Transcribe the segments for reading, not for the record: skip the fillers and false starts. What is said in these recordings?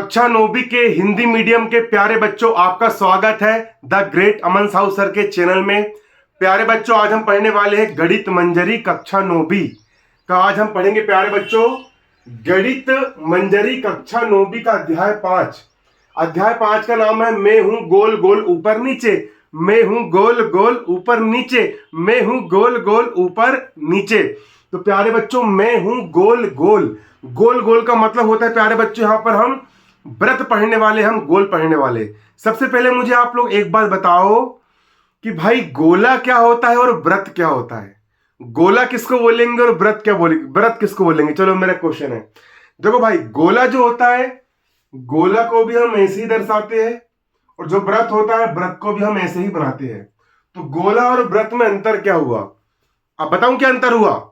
कक्षा नौवीं के हिंदी मीडियम के प्यारे बच्चों, आपका स्वागत है the great Aman Sahu sir के चैनल में। प्यारे बच्चों, आज हम पढ़ने वाले हैं गणित मंजरी कक्षा नौवीं का। आज हम पढ़ेंगे प्यारे बच्चों गणित मंजरी कक्षा नौवीं का अध्याय 5। अध्याय 5 का नाम है मैं हूं गोल गोल ऊपर नीचे। मैं हूं गोल गोल ऊपर नीचे। मैं हूं गोल गोल ऊपर नीचे। तो प्यारे बच्चों, मैं हूं गोल गोल। गोल गोल का मतलब होता है प्यारे बच्चों, यहां पर हम व्रत पढ़ने वाले, हम गोल पढ़ने वाले। सबसे पहले मुझे आप लोग एक बात बताओ कि भाई गोला क्या होता है और व्रत क्या होता है। गोला किसको बोलेंगे और व्रत क्या बोलेंगे, व्रत किसको बोलेंगे? चलो मेरा क्वेश्चन है, देखो भाई, गोला जो होता है, गोला को भी हम ऐसे ही दर्शाते हैं और जो व्रत होता है व्रत को भी हम ऐसे ही बनाते हैं। तो गोला और व्रत में अंतर क्या हुआ? अब बताऊं क्या अंतर हुआ।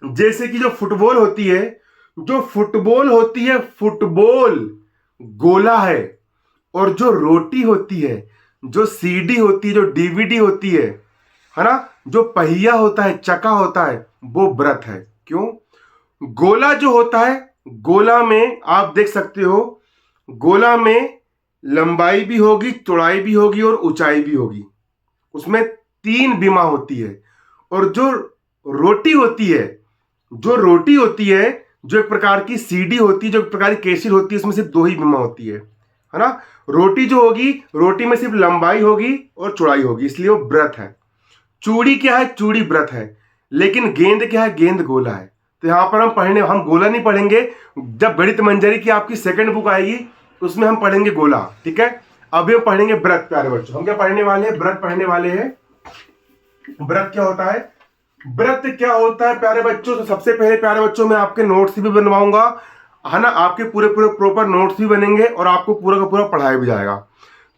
जैसे कि जो फुटबॉल होती है, फुटबॉल गोला है, और जो रोटी होती है, जो सीडी होती है, जो डीवीडी होती है ना, जो पहिया होता है, चक्का होता है, वो व्रत है। क्यों? गोला जो होता है, गोला में आप देख सकते हो, गोला में लंबाई भी होगी, चौड़ाई भी होगी और ऊंचाई भी होगी। उसमें 3 बीमा होती है। और जो रोटी होती है, जो एक प्रकार की सीडी होती है, जो एक प्रकार की केसर होती है, उसमें सिर्फ 2 ही बीमा होती है ना। रोटी जो होगी, रोटी में सिर्फ लंबाई होगी और चौड़ाई होगी, इसलिए वो व्रत है। चूड़ी क्या है? चूड़ी व्रत है। लेकिन गेंद क्या है? गेंद गोला है। तो यहां पर हम गोला नहीं पढ़ेंगे। जब गणित मंजरी की आपकी सेकंड बुक आएगी उसमें हम पढ़ेंगे गोला, ठीक है। अभी हम पढ़ेंगे व्रत। प्यारे बच्चों, हम क्या पढ़ने वाले हैं? व्रत पढ़ने वाले हैं। व्रत क्या होता है? व्रत क्या होता है प्यारे बच्चों? तो सबसे पहले प्यारे बच्चों मैं आपके नोट्स भी बनवाऊंगा, है ना। आपके पूरे प्रॉपर नोट्स भी बनेंगे और आपको पूरा का पूरा पढ़ाया भी जाएगा।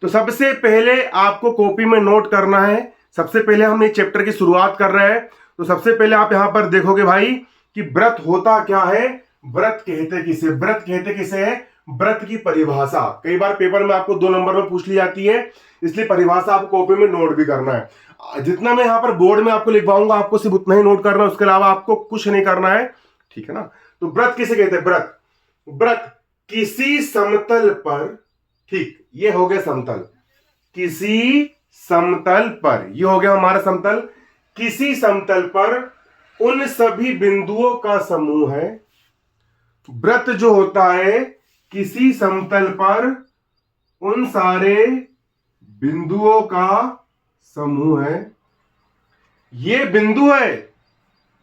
तो सबसे पहले आपको कॉपी में नोट करना है। सबसे पहले हम ये चैप्टर की शुरुआत कर रहे हैं। तो सबसे पहले आप यहां पर देखोगे भाई कि व्रत होता क्या है, व्रत कहते किसे, व्रत कहते किसे है। व्रत की परिभाषा कई बार पेपर में आपको 2 नंबर में पूछ ली जाती है, इसलिए परिभाषा आपको कॉपी में नोट भी करना है। जितना मैं यहाँ पर बोर्ड में आपको लिखवाऊंगा, आपको सिर्फ उतना ही नोट करना है, उसके अलावा आपको कुछ नहीं करना है, ठीक है ना। तो व्रत किसे कहते हैं? व्रत, व्रत किसी समतल पर, ठीक, ये हो गया समतल, किसी समतल पर, ये हो गया हमारा समतल। किसी समतल पर उन सभी बिंदुओं का समूह है। व्रत जो होता है किसी समतल पर उन सारे बिंदुओं का समूह है। ये बिंदु है,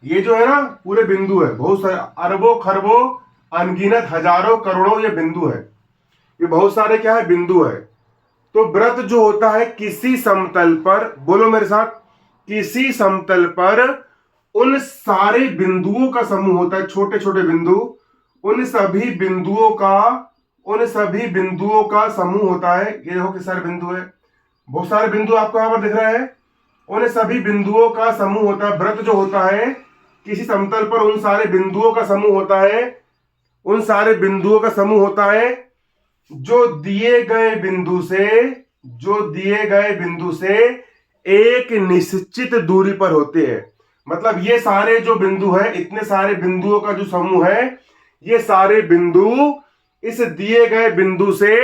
ये जो है ना पूरे बिंदु है, बहुत सारे, अरबों खरबों अनगिनत हजारों करोड़ों ये बिंदु है, ये बहुत सारे क्या है? बिंदु है। तो व्रत जो होता है किसी समतल पर, बोलो मेरे साथ, किसी समतल पर उन सारे बिंदुओं का समूह होता है, छोटे छोटे बिंदु, उन सभी बिंदुओं का समूह होता है। ये देखो कितने सारे बिंदु है, बहुत सारे बिंदु आपको यहां पर दिख रहे हैं। उन सभी बिंदुओं का समूह होता है। व्रत जो होता है किसी समतल पर उन सारे बिंदुओं का समूह होता है, उन सारे बिंदुओं का समूह होता है जो दिए गए बिंदु से एक निश्चित दूरी पर होते हैं। मतलब ये सारे जो बिंदु है, इतने सारे बिंदुओं का जो समूह है, ये सारे बिंदु इस दिए गए बिंदु से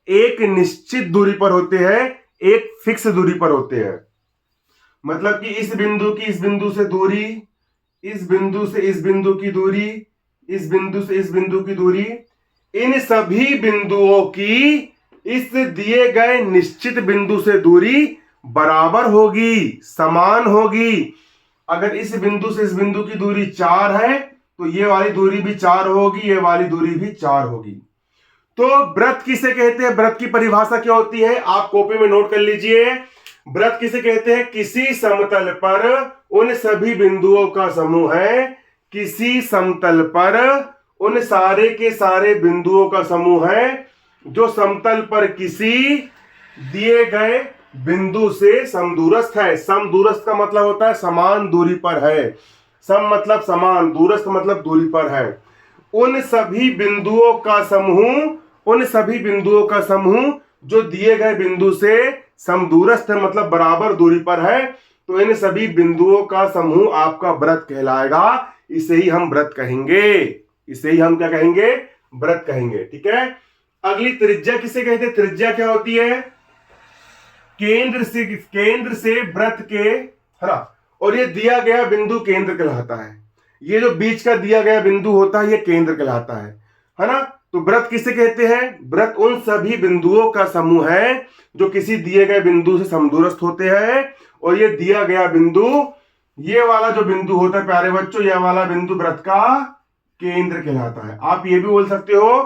एक निश्चित दूरी पर होते हैं, एक फिक्स दूरी पर होते हैं। मतलब कि इस बिंदु की इस बिंदु से दूरी, इस बिंदु से इस बिंदु की दूरी, इस बिंदु से इस बिंदु की दूरी, इन सभी बिंदुओं की इस दिए गए निश्चित बिंदु से दूरी बराबर होगी, समान होगी। अगर इस बिंदु से इस बिंदु की दूरी 4 है तो ये वाली दूरी भी 4 होगी, ये वाली दूरी भी 4 होगी। तो व्रत किसे कहते हैं? व्रत की परिभाषा क्या होती है? आप कॉपी में नोट कर लीजिए। व्रत किसे कहते हैं? किसी समतल पर उन सभी बिंदुओं का समूह है। किसी समतल पर उन सारे के सारे बिंदुओं का समूह है जो समतल पर किसी दिए गए बिंदु से समदूरस्थ है। समदूरस्थ का मतलब होता है समान दूरी पर है। सम मतलब समान, दूरस्थ मतलब दूरी पर है। उन सभी बिंदुओं का समूह जो दिए गए बिंदु से समदूरस्थ है, मतलब बराबर दूरी पर है। तो इन सभी बिंदुओं का समूह आपका व्रत कहलाएगा। इसे ही हम व्रत कहेंगे, इसे ही हम क्या कहेंगे? व्रत कहेंगे, ठीक है। अगली त्रिज्या किसे कहते हैं? त्रिज्या क्या होती है? केंद्र से वृत्त के, है ना, और ये दिया गया बिंदु केंद्र कहलाता है। ये जो बीच का दिया गया बिंदु होता है ये केंद्र कहलाता है ना। तो वृत्त किसे कहते हैं? वृत्त उन सभी बिंदुओं का समूह है जो किसी दिए गए बिंदु से समदूरस्थ होते हैं, और ये दिया गया बिंदु, ये वाला जो बिंदु होता है प्यारे बच्चों, ये वाला बिंदु वृत्त का केंद्र कहलाता है। आप ये भी बोल सकते हो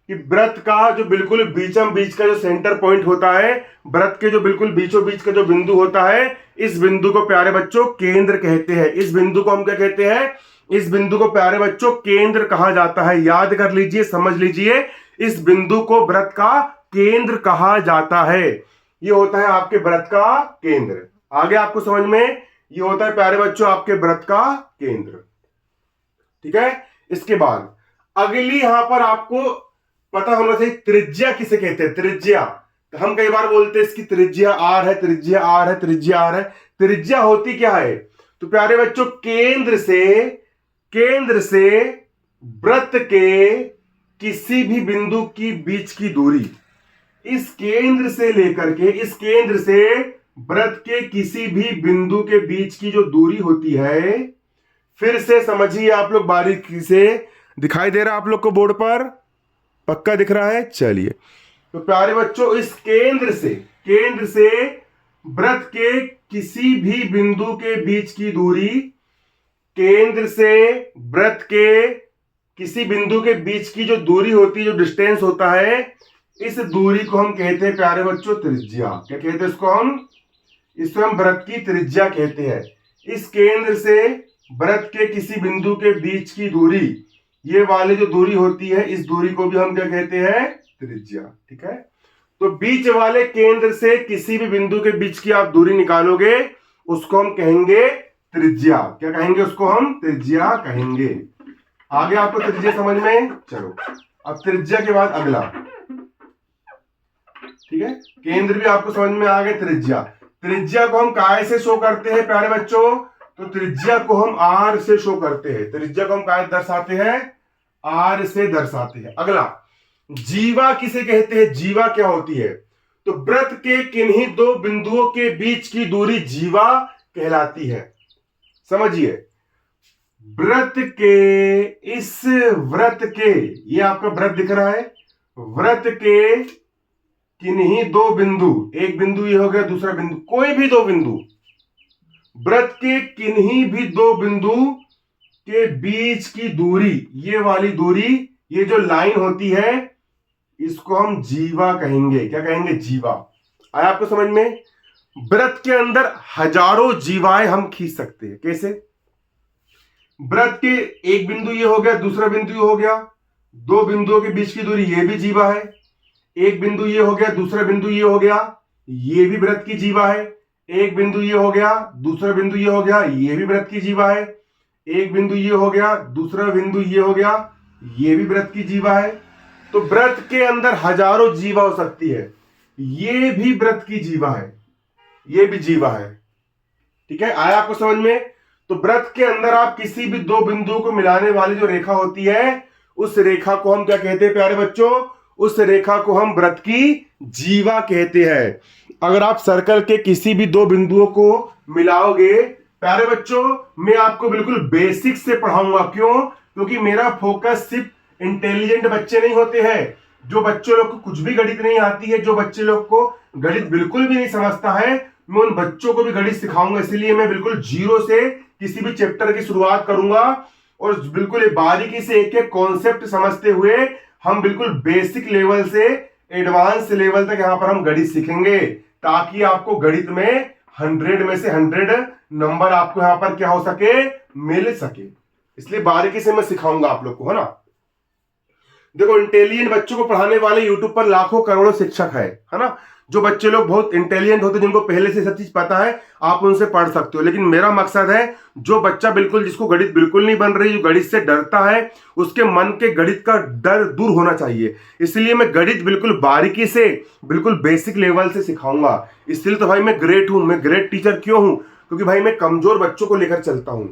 कि वृत्त का जो बिल्कुल बीचम बीच का जो सेंटर पॉइंट होता है, वृत्त के जो बिल्कुल बीचों बीच का जो बिंदु होता है, इस बिंदु को प्यारे बच्चों केंद्र कहते हैं। इस बिंदु को हम क्या कहते हैं? इस बिंदु को प्यारे बच्चों केंद्र कहा जाता है। याद कर लीजिए, समझ लीजिए, इस बिंदु को वृत्त का केंद्र कहा जाता है। ये होता है आपके वृत्त का केंद्र। आगे आपको समझ में, ये होता है प्यारे बच्चों आपके वृत्त का केंद्र। ठीक है। इसके बाद अगली यहां पर आपको पता होना चाहिए त्रिज्या किसे कहते हैं? त्रिज्या, हम कई बार बोलते हैं इसकी त्रिज्या r है, त्रिज्या r है, त्रिज्या r है। त्रिज्या होती क्या है? तो प्यारे बच्चों केंद्र से वृत्त के किसी भी बिंदु की बीच की दूरी, इस केंद्र से लेकर के, इस केंद्र से वृत्त के किसी भी बिंदु के बीच की जो दूरी होती है, फिर से समझिए आप लोग बारीकी से। दिखाई दे रहा है आप लोग को बोर्ड पर? पक्का दिख रहा है? चलिए, तो प्यारे बच्चों इस केंद्र से वृत्त के किसी भी बिंदु के बीच की दूरी, केंद्र से वृत्त के किसी बिंदु के बीच की जो दूरी होती है, जो डिस्टेंस होता है, इस दूरी को हम कहते हैं प्यारे बच्चों त्रिज्या। क्या कहते हैं इसको? इसको हम वृत्त की त्रिज्या कहते हैं। इस केंद्र से वृत्त के किसी बिंदु के बीच की दूरी, ये वाली जो दूरी होती है, इस दूरी को भी हम क्या कहते हैं? त्रिज्या। ठीक है। तो बीच वाले केंद्र से किसी भी बिंदु के बीच की आप दूरी निकालोगे, उसको हम कहेंगे त्रिज्या। क्या कहेंगे उसको? हम त्रिज्या कहेंगे। आगे आपको त्रिज्या समझ में? चलो, अब त्रिज्या के बाद अगला, ठीक है, केंद्र भी आपको समझ में आ गए। त्रिज्या को हम काय से शो करते हैं प्यारे बच्चों? तो त्रिज्या को हम r से शो करते हैं। त्रिज्या को हम काय दर्शाते हैं? r से दर्शाते हैं। अगला, जीवा किसे कहते हैं? जीवा क्या होती है? तो वृत्त के किन्हीं दो बिंदुओं के बीच की दूरी जीवा कहलाती है। समझिए, वृत्त के, इस वृत्त के, ये आपका वृत्त दिख रहा है, वृत्त के किन्हीं दो बिंदु, एक बिंदु ये हो गया, दूसरा बिंदु, कोई भी दो बिंदु, वृत्त के किन्हीं भी दो बिंदु के बीच की दूरी, ये वाली दूरी, ये जो लाइन होती है, इसको हम जीवा कहेंगे। क्या कहेंगे? जीवा। आया आपको समझ में? वृत्त के अंदर हजारों जीवाएं हम खींच सकते हैं। कैसे? वृत्त के एक बिंदु ये हो गया, दूसरा बिंदु ये हो गया, दो बिंदुओं के बीच की दूरी, ये भी जीवा है। एक बिंदु ये हो गया, दूसरा बिंदु ये हो गया, ये भी वृत्त की जीवा है। एक बिंदु ये हो गया, दूसरा बिंदु ये हो गया, ये भी वृत्त की जीवा है। एक बिंदु ये हो गया, दूसरा बिंदु ये हो गया, ये भी वृत्त की जीवा है। तो वृत्त के अंदर हजारों जीवा हो सकती है। ये भी वृत्त की जीवा है, ये भी जीवा है। ठीक है, आया आपको समझ में? तो वृत्त के अंदर आप किसी भी दो बिंदुओं को मिलाने वाली जो रेखा होती है, उस रेखा को हम क्या कहते हैं प्यारे बच्चों? उस रेखा को हम वृत्त की जीवा कहते हैं। अगर आप सर्कल के किसी भी दो बिंदुओं को मिलाओगे प्यारे बच्चों, मैं आपको बिल्कुल बेसिक से पढ़ाऊंगा। क्यों? क्योंकि मेरा फोकस सिर्फ इंटेलिजेंट बच्चे नहीं होते हैं, जो बच्चों लोग को कुछ भी गणित नहीं आती है, जो बच्चे लोग को गणित बिल्कुल भी नहीं समझता है, मैं उन बच्चों को भी गणित सिखाऊंगा। इसलिए मैं बिल्कुल जीरो से किसी भी चैप्टर की शुरुआत करूंगा और बिल्कुल बारीकी से एक एक कॉन्सेप्ट समझते हुए हम बिल्कुल बेसिक लेवल से एडवांस लेवल तक यहां पर हम गणित सीखेंगे, ताकि आपको गणित में 100 में से 100 नंबर आपको यहां पर क्या हो सके? मिल सके। इसलिए बारीकी से मैं सिखाऊंगा आप लोग को, है ना। देखो, इंटेलिजेंट बच्चों को पढ़ाने वाले यूट्यूब पर लाखों करोड़ों शिक्षक है ना। जो बच्चे लोग बहुत इंटेलिजेंट होते हैं, जिनको पहले से सब चीज पता है, आप उनसे पढ़ सकते हो। लेकिन मेरा मकसद है, जो बच्चा बिल्कुल, जिसको गणित बिल्कुल नहीं बन रही, जो गणित से डरता है, उसके मन के गणित का डर दूर होना चाहिए। इसलिए मैं गणित बिल्कुल बारीकी से, बिल्कुल बेसिक लेवल से सिखाऊंगा। इसलिए तो भाई मैं ग्रेट हूं। मैं ग्रेट टीचर क्यों हूं? क्योंकि भाई मैं कमजोर बच्चों को लेकर चलता हूं।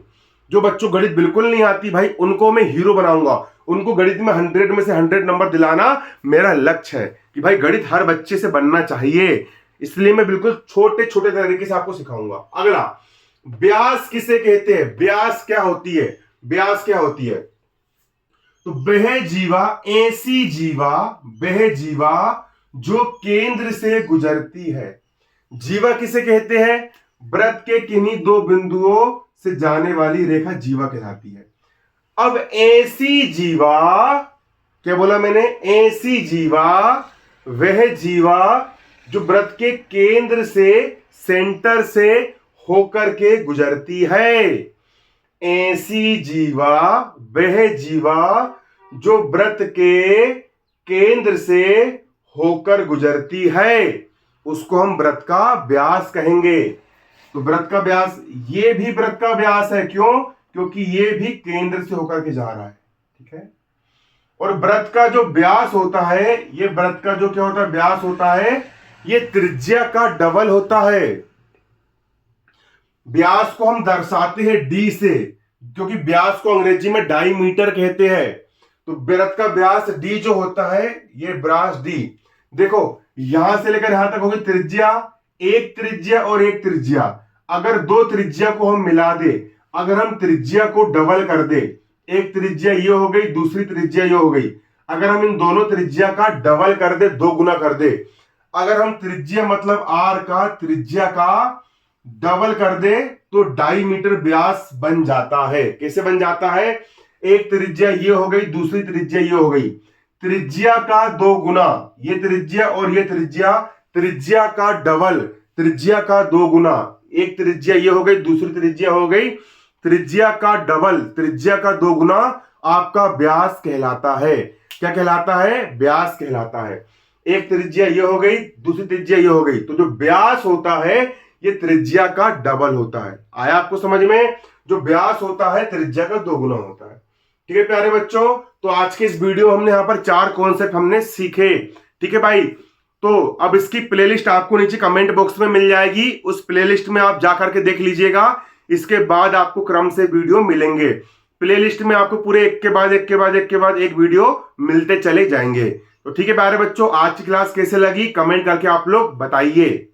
जो बच्चों गणित बिल्कुल नहीं आती भाई, उनको मैं हीरो बनाऊंगा, उनको गणित में 100 में से 100 नंबर दिलाना मेरा लक्ष्य है कि भाई गणित हर बच्चे से बनना चाहिए। इसलिए मैं बिल्कुल छोटे छोटे तरीके से आपको सिखाऊंगा। अगला, ब्यास किसे कहते हैं? ब्यास क्या होती है? ब्यास क्या होती है? तो वह जीवा, ऐसी जीवा, वह जीवा जो केंद्र से गुजरती है। जीवा किसे कहते हैं? वृत्त के किन्हीं दो बिंदुओं से जाने वाली रेखा जीवा कहलाती है। अब ऐसी जीवा, क्या बोला मैंने? ऐसी जीवा, वह जीवा जो वृत्त के केंद्र से, सेंटर से होकर के गुजरती है। ऐसी जीवा, वह जीवा जो वृत्त के केंद्र से होकर गुजरती है, उसको हम वृत्त का व्यास कहेंगे। तो वृत्त का व्यास, ये भी वृत्त का व्यास है। क्यों? क्योंकि ये भी केंद्र से होकर के जा रहा है। ठीक है। और वृत्त का जो व्यास होता है, ये वृत्त का जो क्या होता है, व्यास होता है, ये त्रिज्या का डबल होता है। व्यास को हम दर्शाते हैं डी से, क्योंकि व्यास को अंग्रेजी में डायमीटर कहते हैं। तो वृत्त का व्यास डी जो होता है, ये व्यास डी। देखो यहां से लेकर यहां तक होगी त्रिज्या, एक त्रिज्या और एक त्रिज्या। अगर दो त्रिज्या को हम मिला दे, अगर हम त्रिज्या को डबल कर दे, एक त्रिज्या ये हो गई, दूसरी त्रिज्या ये हो गई। अगर हम इन दोनों त्रिज्या का डबल कर दे, दो गुना कर दे, अगर हम त्रिज्या मतलब आर का त्रिज्या का डबल कर दे, तो डायमीटर व्यास बन जाता है। कैसे बन जाता है? एक त्रिज्या ये हो गई, दूसरी त्रिज्या ये हो गई। त्रिज्या का दो गुना, ये त्रिज्या और ये त्रिज्या, त्रिज्या का डबल, त्रिज्या का दो गुना। एक त्रिज्या ये हो गई, दूसरी त्रिज्या हो गई, त्रिज्या का डबल, त्रिज्या का दो गुना आपका व्यास कहलाता है। क्या कहलाता है? व्यास कहलाता है। एक त्रिज्या ये हो गई, दूसरी त्रिज्या ये हो गई, तो जो व्यास होता है ये त्रिज्या का डबल होता है। आया आपको समझ में? जो व्यास होता है त्रिज्या का दो गुना होता है। ठीक है प्यारे बच्चों, तो आज के इस वीडियो हमने यहाँ पर 4 कॉन्सेप्ट हमने सीखे। ठीक है भाई, तो अब इसकी प्लेलिस्ट आपको नीचे कमेंट बॉक्स में मिल जाएगी, उस प्लेलिस्ट में आप जाकर के देख लीजिएगा। इसके बाद आपको क्रम से वीडियो मिलेंगे। प्लेलिस्ट में आपको पूरे एक के बाद एक के बाद एक के बाद एक वीडियो मिलते चले जाएंगे। तो ठीक है प्यारे बच्चों, आज की क्लास कैसे लगी कमेंट करके आप लोग बताइए।